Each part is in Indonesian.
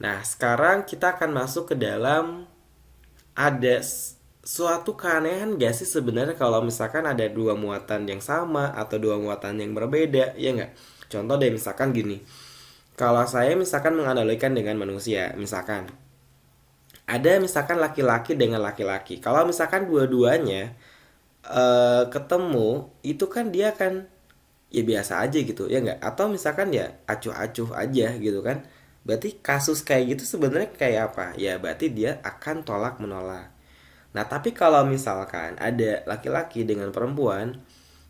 Nah, sekarang kita akan masuk ke dalam ada suatu keanehan gak sih sebenarnya kalau misalkan ada dua muatan yang sama atau dua muatan yang berbeda, ya nggak? Contoh deh misalkan gini, kalau saya misalkan menganalogikan dengan manusia, misalkan ada misalkan laki-laki dengan laki-laki. Kalau misalkan dua-duanya ketemu, itu kan dia kan ya biasa aja gitu, ya nggak? Atau misalkan ya acuh-acuh aja gitu kan. Berarti kasus kayak gitu sebenarnya kayak apa? Ya berarti dia akan tolak menolak. Nah, tapi kalau misalkan ada laki-laki dengan perempuan,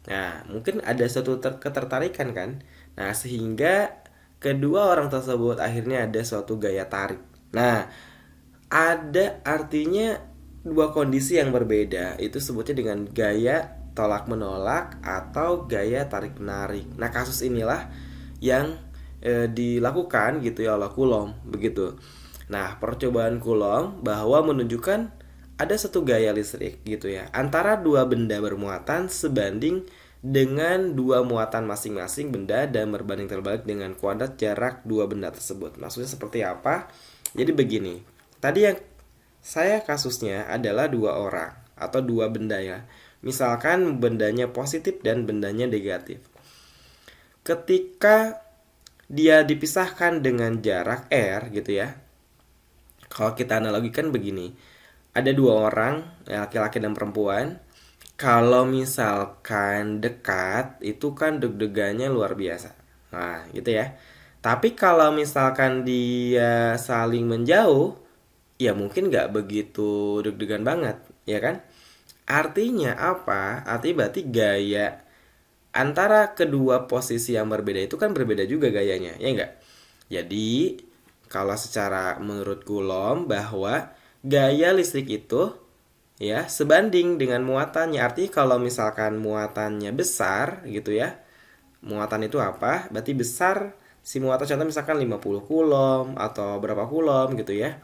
nah mungkin ada suatu ketertarikan kan. Nah, sehingga kedua orang tersebut akhirnya ada suatu gaya tarik. Nah, ada artinya dua kondisi yang berbeda. Itu sebutnya dengan gaya tolak menolak atau gaya tarik menarik. Nah, kasus inilah yang dilakukan gitu ya oleh Coulomb begitu. Nah, percobaan Coulomb bahwa menunjukkan ada satu gaya listrik gitu ya antara dua benda bermuatan sebanding dengan dua muatan masing-masing benda dan berbanding terbalik dengan kuadrat jarak dua benda tersebut. Maksudnya seperti apa? Jadi begini. Tadi yang saya kasusnya adalah dua orang atau dua benda ya. Misalkan bendanya positif dan bendanya negatif. Ketika dia dipisahkan dengan jarak r gitu ya. Kalau kita analogikan begini, ada dua orang, laki-laki dan perempuan. Kalau misalkan dekat, itu kan deg-degannya luar biasa. Nah, gitu ya. Tapi kalau misalkan dia saling menjauh, ya mungkin nggak begitu deg-degan banget, ya kan? Artinya apa? Artinya berarti gaya antara kedua posisi yang berbeda itu kan berbeda juga gayanya, ya enggak? Jadi, kalau secara menurut Coulomb bahwa gaya listrik itu ya sebanding dengan muatannya. Artinya kalau misalkan muatannya besar gitu ya. Muatan itu apa? Berarti besar si muatan contoh misalkan 50 Coulomb atau berapa Coulomb gitu ya.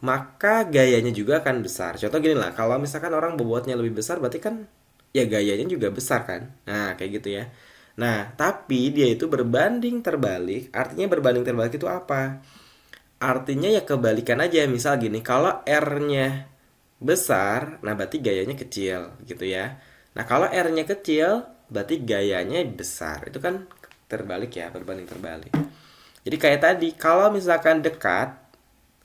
Maka gayanya juga akan besar. Contoh gini lah, kalau misalkan orang bobotnya lebih besar berarti kan ya gayanya juga besar kan. Nah, kayak gitu ya. Nah, tapi dia itu berbanding terbalik. Artinya berbanding terbalik itu apa? Artinya ya kebalikan aja. Misal gini, kalau R-nya besar, nah berarti gayanya kecil gitu ya. Nah, kalau R-nya kecil, berarti gayanya besar. Itu kan terbalik ya, berbanding terbalik. Jadi kayak tadi, kalau misalkan dekat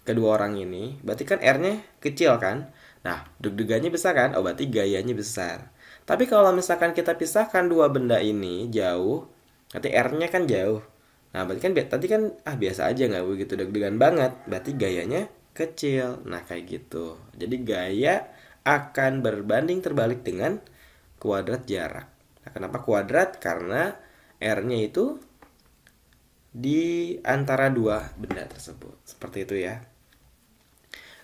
kedua orang ini, berarti kan R-nya kecil kan? Nah, deg-degannya besar kan? Oh, berarti gayanya besar. Tapi kalau misalkan kita pisahkan dua benda ini jauh, berarti R-nya kan jauh. Nah, berarti kan tadi kan biasa aja nggak begitu deg-degan banget. Berarti gayanya kecil. Nah, kayak gitu. Jadi gaya akan berbanding terbalik dengan kuadrat jarak. Nah, kenapa kuadrat? Karena R-nya itu di antara dua benda tersebut. Seperti itu ya.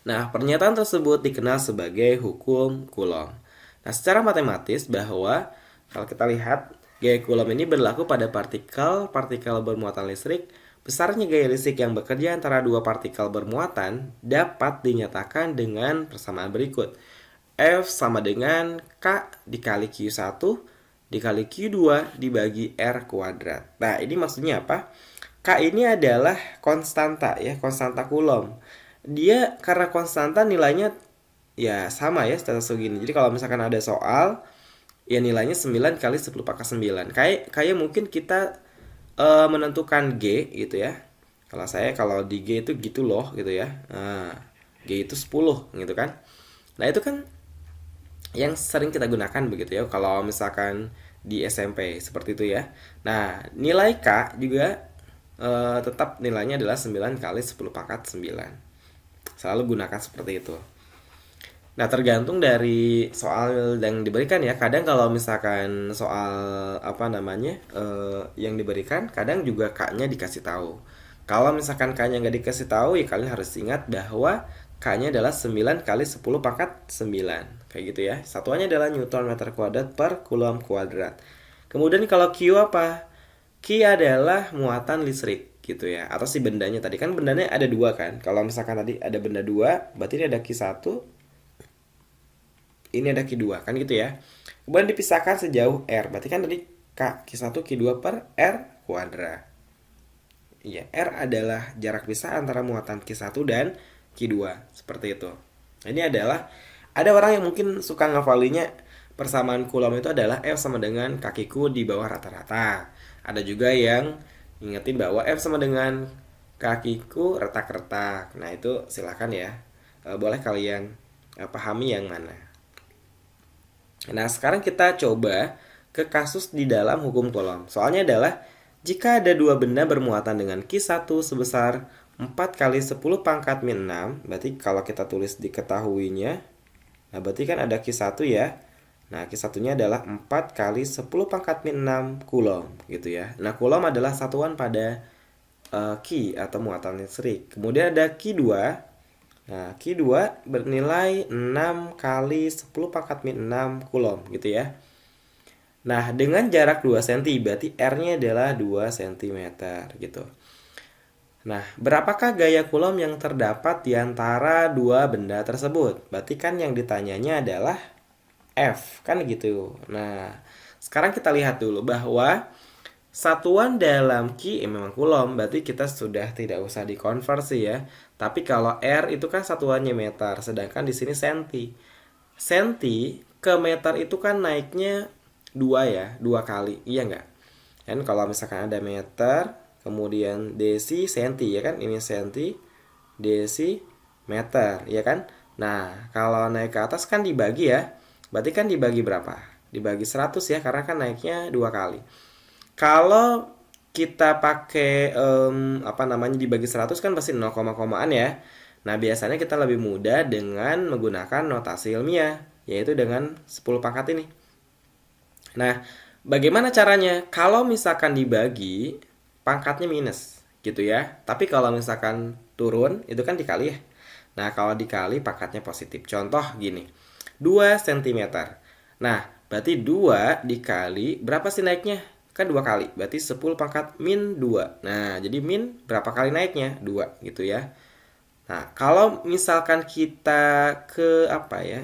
Nah, pernyataan tersebut dikenal sebagai hukum Coulomb. Nah, secara matematis bahwa kalau kita lihat gaya Coulomb ini berlaku pada partikel bermuatan listrik. Besarnya gaya listrik yang bekerja antara dua partikel bermuatan dapat dinyatakan dengan persamaan berikut. F sama dengan K dikali Q1 dikali Q2 dibagi R kuadrat. Nah, ini maksudnya apa? K ini adalah konstanta ya, konstanta Coulomb. Dia karena konstanta nilainya ya sama ya status segini. Jadi kalau misalkan ada soal ya nilainya 9 kali 10 pangkat 9. Kayak mungkin kita menentukan G gitu ya. Kalau di G itu gitu loh gitu ya. Nah, G itu 10 gitu kan. Nah, itu kan yang sering kita gunakan begitu ya kalau misalkan di SMP seperti itu ya. Nah, nilai K juga tetap nilainya adalah 9 kali 10 pangkat 9. Selalu gunakan seperti itu. Nah, tergantung dari soal yang diberikan ya. Kadang kalau misalkan soal apa namanya yang diberikan, kadang juga K-nya dikasih tahu. Kalau misalkan K-nya nggak dikasih tahu, ya kalian harus ingat bahwa K-nya adalah 9 kali 10 pangkat 9. Kayak gitu ya. Satuannya adalah Newton meter kuadrat per Coulomb kuadrat. Kemudian kalau Q apa? Q adalah muatan listrik gitu ya. Atau si bendanya tadi kan bendanya ada dua kan. Kalau misalkan tadi ada benda dua, berarti ini ada Q1, ini ada Q2 kan gitu ya. Kemudian dipisahkan sejauh R. Berarti kan tadi Q1 Q2 per R kuadrat. Ya, R adalah jarak pisah antara muatan Q1 dan Q2. Seperti itu. Ini adalah, ada orang yang mungkin suka ngafalinya persamaan Coulomb itu adalah F sama dengan kakiku di bawah rata-rata. Ada juga yang ingetin bahwa F sama dengan kakiku retak-retak. Nah, itu silahkan ya. Boleh kalian pahami yang mana. Nah, sekarang kita coba ke kasus di dalam hukum Coulomb. Soalnya adalah jika ada dua benda bermuatan dengan Q1 sebesar 4 kali 10 pangkat min 6, berarti kalau kita tulis diketahuinya, nah berarti kan ada Q1 ya. Nah, Q1-nya adalah 4 kali 10 pangkat min 6 Coulomb gitu ya. Nah, Coulomb adalah satuan pada Q atau muatan listrik. Kemudian ada Q2. Nah, Q2 bernilai 6 kali 10 pangkat min 6 Coulomb gitu ya. Nah, dengan jarak 2 cm berarti R-nya adalah 2 cm gitu. Nah, berapakah gaya Coulomb yang terdapat di antara dua benda tersebut? Berarti kan yang ditanyanya adalah F, kan gitu. Nah, sekarang kita lihat dulu bahwa satuan dalam Q memang Coulomb, berarti kita sudah tidak usah dikonversi ya. Tapi kalau R itu kan satuannya meter, sedangkan di sini senti. Senti ke meter itu kan naiknya 2 ya, 2 kali. Iya nggak? Kan kalau misalkan ada meter, kemudian desi, senti ya kan? Ini senti, desi, meter, ya kan? Nah, kalau naik ke atas kan dibagi ya. Berarti kan dibagi berapa? Dibagi 100 ya, karena kan naiknya 2 kali. Kalau kita pakai apa namanya dibagi 100 kan pasti 0, komaan ya. Nah, biasanya kita lebih mudah dengan menggunakan notasi ilmiah, yaitu dengan 10 pangkat ini. Nah, bagaimana caranya? Kalau misalkan dibagi, pangkatnya minus gitu ya. Tapi kalau misalkan turun, itu kan dikali ya. Nah, kalau dikali pangkatnya positif. Contoh gini, 2 cm. Nah, berarti 2 dikali, berapa sih naiknya? Kan 2 kali, berarti 10 pangkat min 2. Nah, jadi min berapa kali naiknya? 2 gitu ya. Nah, kalau misalkan kita ke apa ya?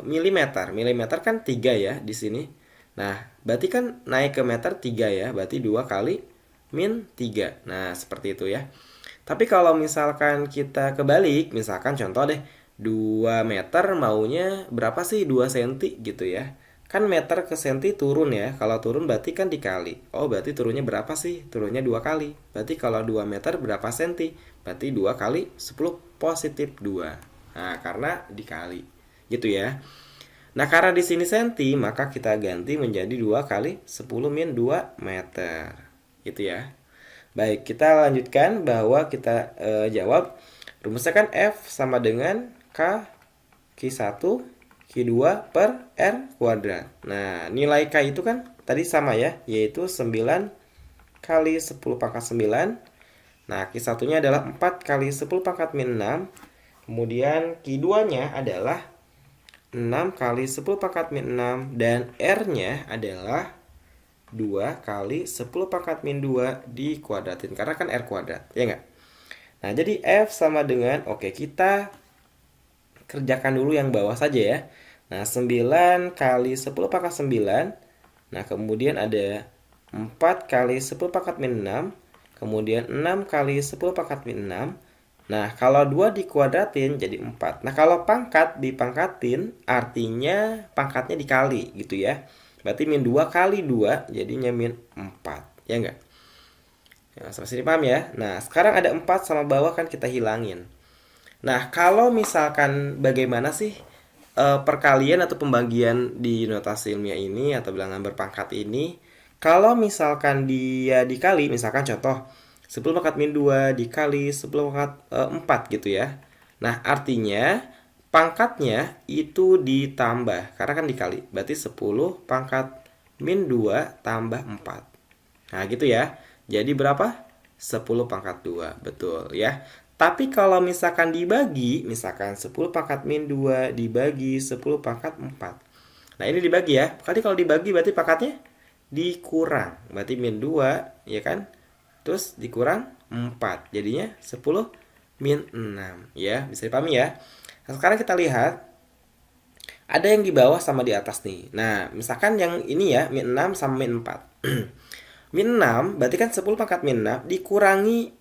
Milimeter. Milimeter kan 3 ya di sini. Nah, berarti kan naik ke meter 3 ya. Berarti 2 kali min 3. Nah, seperti itu ya. Tapi kalau misalkan kita kebalik, misalkan contoh deh, 2 meter maunya berapa sih 2 senti gitu ya. Kan meter ke senti turun ya. Kalau turun berarti kan dikali. Oh, berarti turunnya berapa sih? Turunnya 2 kali. Berarti kalau 2 meter berapa senti? Berarti 2 kali 10 positif 2. Nah, karena dikali. Gitu ya. Nah, karena di sini senti, maka kita ganti menjadi 2 kali 10 min 2 meter. Gitu ya. Baik, kita lanjutkan bahwa kita jawab. Rumusnya kan F sama dengan K Q1 Q2 per R kuadrat. Nah, nilai K itu kan tadi sama ya, yaitu 9 kali 10 pangkat 9. Nah, Q1-nya adalah 4 kali 10 pangkat min 6. Kemudian Q2-nya adalah 6 kali 10 pangkat min 6. Dan R-nya adalah 2 kali 10 pangkat min 2 dikuadratin. Karena kan R kuadrat, ya nggak? Nah, jadi F sama dengan, oke, kita kerjakan dulu yang bawah saja ya. Nah, 9 kali 10 pangkat 9. Nah, kemudian ada 4 kali 10 pangkat min 6. Kemudian 6 kali 10 pangkat min 6. Nah, kalau 2 dikuadratin jadi 4. Nah, kalau pangkat dipangkatin artinya pangkatnya dikali gitu ya. Berarti min 2 kali 2 jadinya min 4. Ya enggak? Ya, sampai sini paham ya? Nah, sekarang ada 4 sama bawah kan kita hilangin. Nah, kalau misalkan bagaimana sih perkalian atau pembagian di notasi ilmiah ini atau bilangan berpangkat ini? Kalau misalkan dia dikali, misalkan contoh 10 pangkat min 2 dikali 10 pangkat 4 gitu ya. Nah, artinya pangkatnya itu ditambah, karena kan dikali. Berarti 10 pangkat min 2 tambah 4. Nah, gitu ya. Jadi berapa? 10 pangkat 2, betul ya. Tapi kalau misalkan dibagi, misalkan 10 pangkat min 2 dibagi 10 pangkat 4. Nah, ini dibagi ya. Kali kalau dibagi berarti pangkatnya dikurang. Berarti min 2, ya kan? Terus dikurang 4. Jadinya 10 min 6. Ya, bisa dipahami ya. Nah, sekarang kita lihat. Ada yang di bawah sama di atas nih. Nah, misalkan yang ini ya, min 6 sama min 4. Min 6 berarti kan 10 pangkat min 6 dikurangi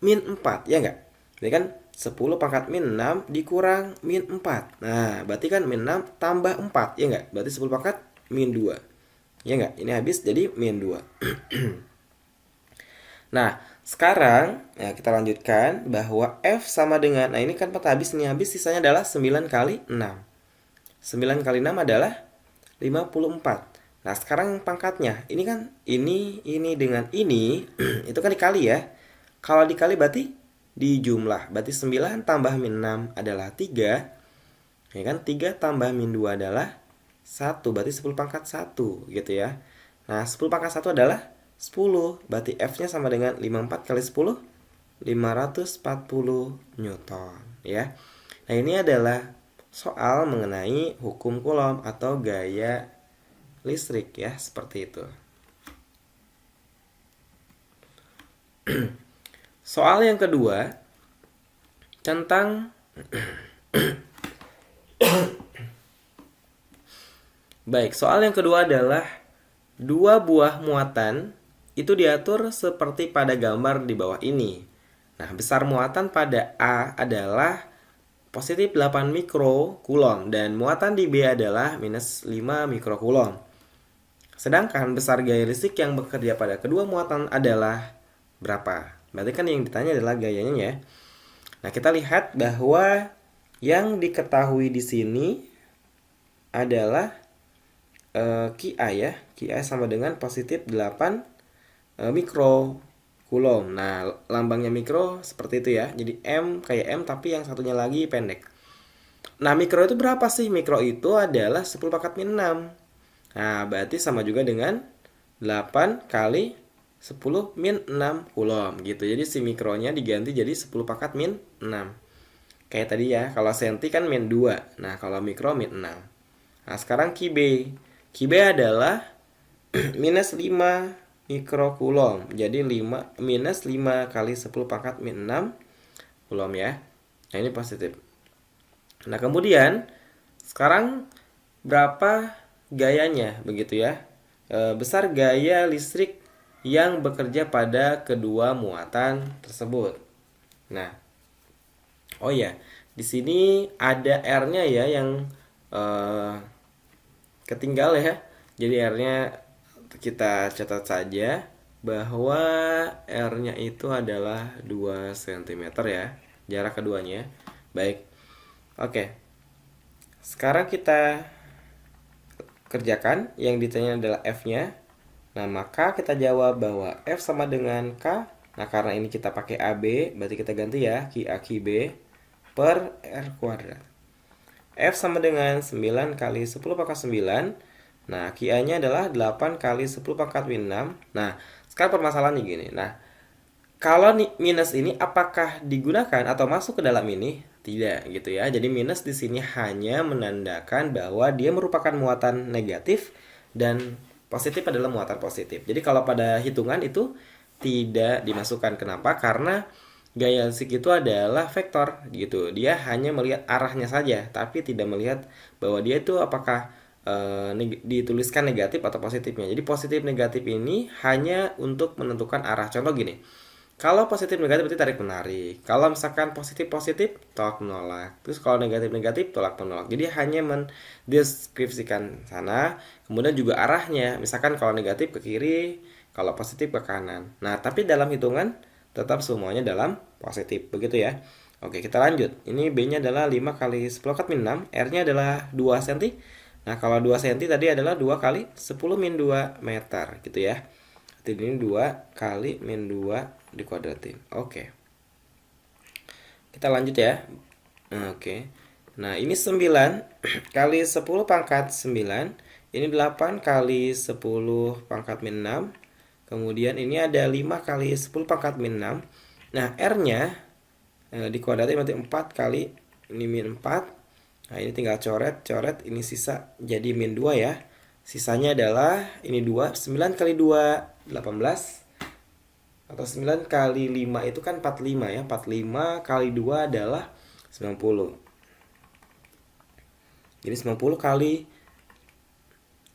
min 4, ya enggak? Berarti kan 10 pangkat min 6 dikurang min 4. Nah, berarti kan min 6 tambah 4, ya enggak? Berarti 10 pangkat min 2. Ya enggak? Ini habis jadi min 2. Nah, sekarang ya kita lanjutkan bahwa F sama dengan, nah ini kan 4 habis nih, habis sisanya adalah 9 kali 6. 9 kali 6 adalah 54. Nah, sekarang pangkatnya, ini kan ini dengan ini, itu kan dikali ya. Kalau dikali berarti dijumlah. Berarti 9 tambah min 6 adalah 3. Ya kan? 3 tambah min 2 adalah 1. Berarti 10 pangkat 1 gitu ya. Nah, 10 pangkat 1 adalah 10. Berarti F-nya sama dengan 54 kali 10, 540 Newton ya. Nah, ini adalah soal mengenai hukum Coulomb atau gaya listrik ya, seperti itu. Soal yang kedua tentang baik, soal yang kedua adalah dua buah muatan itu diatur seperti pada gambar di bawah ini. Nah, besar muatan pada A adalah positif 8 mikrocoulomb dan muatan di B adalah minus 5 mikrocoulomb. Sedangkan besar gaya listrik yang bekerja pada kedua muatan adalah berapa? Berarti kan yang ditanya adalah gayanya ya. Nah, kita lihat bahwa yang diketahui di sini adalah QI ya. QI sama dengan positif 8 mikrocoulomb. Nah, lambangnya mikro seperti itu ya. Jadi M kayak M tapi yang satunya lagi pendek. Nah, mikro itu berapa sih? Mikro itu adalah 10 pangkat min 6. Nah, berarti sama juga dengan 8 kali 10 min 6 coulomb gitu. Jadi si mikronya diganti jadi 10 pangkat min 6. Kayak tadi ya, kalau senti kan min 2. Nah, kalau mikro min 6. Nah, sekarang QB. QB adalah minus 5 mikrocoulomb. Jadi minus 5 kali 10 pangkat min 6 coulomb ya. Nah, ini positif. Nah, kemudian sekarang berapa gayanya begitu ya, besar gaya listrik yang bekerja pada kedua muatan tersebut. Nah, oh ya, di sini ada R-nya ya yang ketinggal ya. Jadi R-nya kita catat saja bahwa R-nya itu adalah 2 cm ya, jarak keduanya. Baik. Oke. Sekarang kita kerjakan, yang ditanya adalah F-nya. Nah, maka kita jawab bahwa F sama dengan K. Nah, karena ini kita pakai AB, berarti kita ganti ya, QA QB per R kuadrat. F sama dengan 9 kali 10 pangkat 9. Nah, QA-nya adalah 8 kali 10 pangkat min 6. Nah, sekarang permasalahannya gini. Nah, kalau minus ini apakah digunakan atau masuk ke dalam ini? Tidak gitu ya. Jadi minus di sini hanya menandakan bahwa dia merupakan muatan negatif dan positif adalah muatan positif. Jadi kalau pada hitungan itu tidak dimasukkan. Kenapa? Karena gaya listrik itu adalah vektor gitu. Dia hanya melihat arahnya saja, tapi tidak melihat bahwa dia itu apakah dituliskan negatif atau positifnya. Jadi positif negatif ini hanya untuk menentukan arah. Contoh gini. Kalau positif negatif berarti tarik menarik. Kalau misalkan positif positif tolak menolak. Terus kalau negatif negatif tolak menolak. Jadi hanya mendeskripsikan sana. Kemudian juga arahnya. Misalkan kalau negatif ke kiri, kalau positif ke kanan. Nah, tapi dalam hitungan tetap semuanya dalam positif. Begitu ya. Oke, kita lanjut. Ini B-nya adalah 5 kali 10 pangkat min 6. R-nya adalah 2 cm. Nah, kalau 2 cm tadi adalah 2 kali 10 min 2 meter. Gitu ya. Jadi ini 2 kali min 2 dikuadratin. Oke. Kita lanjut ya. Oke. Nah, ini 9 kali 10 pangkat 9. Ini 8 kali 10 pangkat min 6. Kemudian ini ada 5 kali 10 pangkat min 6. Nah, R-nya dikuadratin berarti 4 kali ini min 4. Nah, ini tinggal coret, ini sisa jadi min 2 ya. Sisanya adalah ini 2, 9 kali 2 18. Atau 9 kali 5 itu kan 45 ya. 45 kali 2 adalah 90. Jadi 90 kali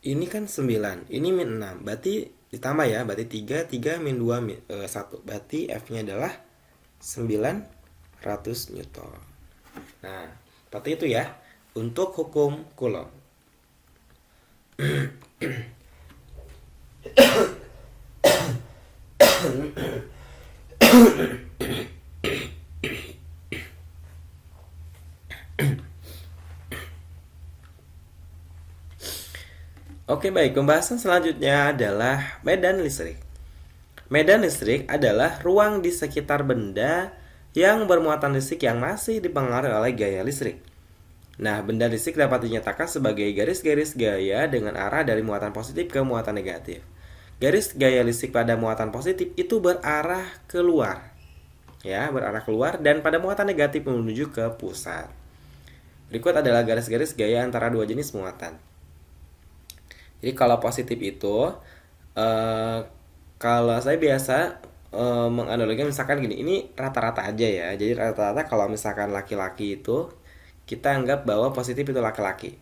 ini kan 9. Ini min 6. Berarti ditambah ya, berarti 3 min 2 1. Berarti F-nya adalah 900 Newton. Nah, seperti itu ya untuk hukum Coulomb. Oke, baik. Pembahasan selanjutnya adalah medan listrik. Medan listrik adalah ruang di sekitar benda yang bermuatan listrik yang masih dipengaruhi oleh gaya listrik. Nah, benda listrik dapat dinyatakan sebagai garis-garis gaya dengan arah dari muatan positif ke muatan negatif. Garis gaya listrik pada muatan positif itu berarah keluar. Ya, berarah keluar, dan pada muatan negatif menuju ke pusat. Berikut adalah garis-garis gaya antara dua jenis muatan. Jadi kalau positif itu kalau saya biasa menganalogikan misalkan gini, ini rata-rata aja ya. Jadi rata-rata kalau misalkan laki-laki itu kita anggap bahwa positif itu laki-laki.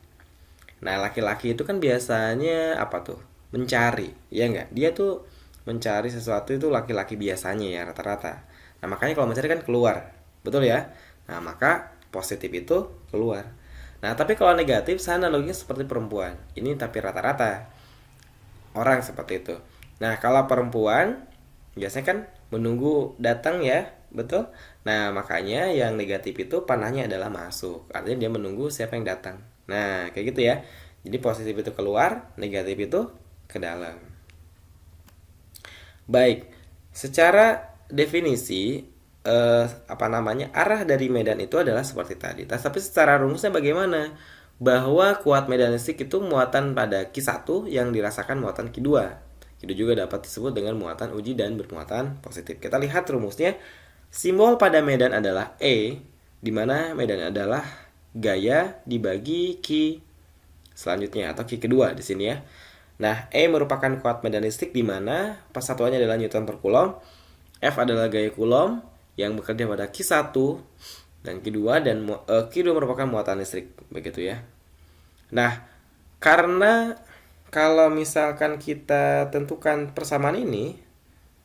Nah, laki-laki itu kan biasanya apa tuh? Mencari, ya enggak? Dia tuh mencari sesuatu itu laki-laki biasanya ya rata-rata. Nah, makanya kalau mencari kan keluar. Betul ya? Nah, maka positif itu keluar. Nah, tapi kalau negatif saya analoginya seperti perempuan. Ini tapi rata-rata orang seperti itu. Nah, kalau perempuan biasanya kan menunggu datang ya, betul? Nah, makanya yang negatif itu panahnya adalah masuk. Artinya dia menunggu siapa yang datang. Nah, kayak gitu ya. Jadi positif itu keluar, negatif itu ke dalam. Baik, secara definisi arah dari medan itu adalah seperti tadi. Tapi secara rumusnya bagaimana? Bahwa kuat medan listrik itu muatan pada Q1 yang dirasakan muatan Q2. Q2 juga dapat disebut dengan muatan uji dan bermuatan positif. Kita lihat rumusnya. Simbol pada medan adalah E, di mana medan adalah gaya dibagi Q selanjutnya atau Q kedua di sini ya. Nah, E merupakan kuat medan listrik di mana persatuannya adalah Newton per Coulomb. F adalah gaya Coulomb yang bekerja pada Q1 dan Q2, dan Q2 merupakan muatan listrik, begitu ya. Nah, karena kalau misalkan kita tentukan persamaan ini,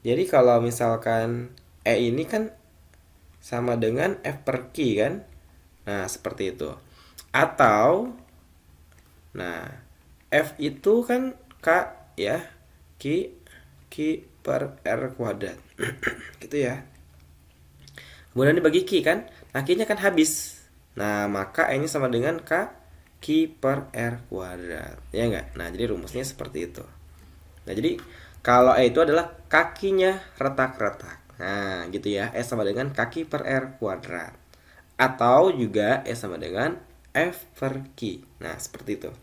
jadi kalau misalkan E ini kan sama dengan F per Q kan. Nah, seperti itu. Atau nah, F itu kan K ya, Q per R kuadrat. Gitu ya. Kemudian dibagi Q kan, nah Q-nya kan habis. Nah, maka E-nya sama dengan Q per R kuadrat. Ya enggak? Nah, jadi rumusnya seperti itu. Nah, jadi kalau E itu adalah kakinya retak-retak. Nah, gitu ya. E sama dengan kaki per R kuadrat. Atau juga E sama dengan F per Q. Nah, seperti itu.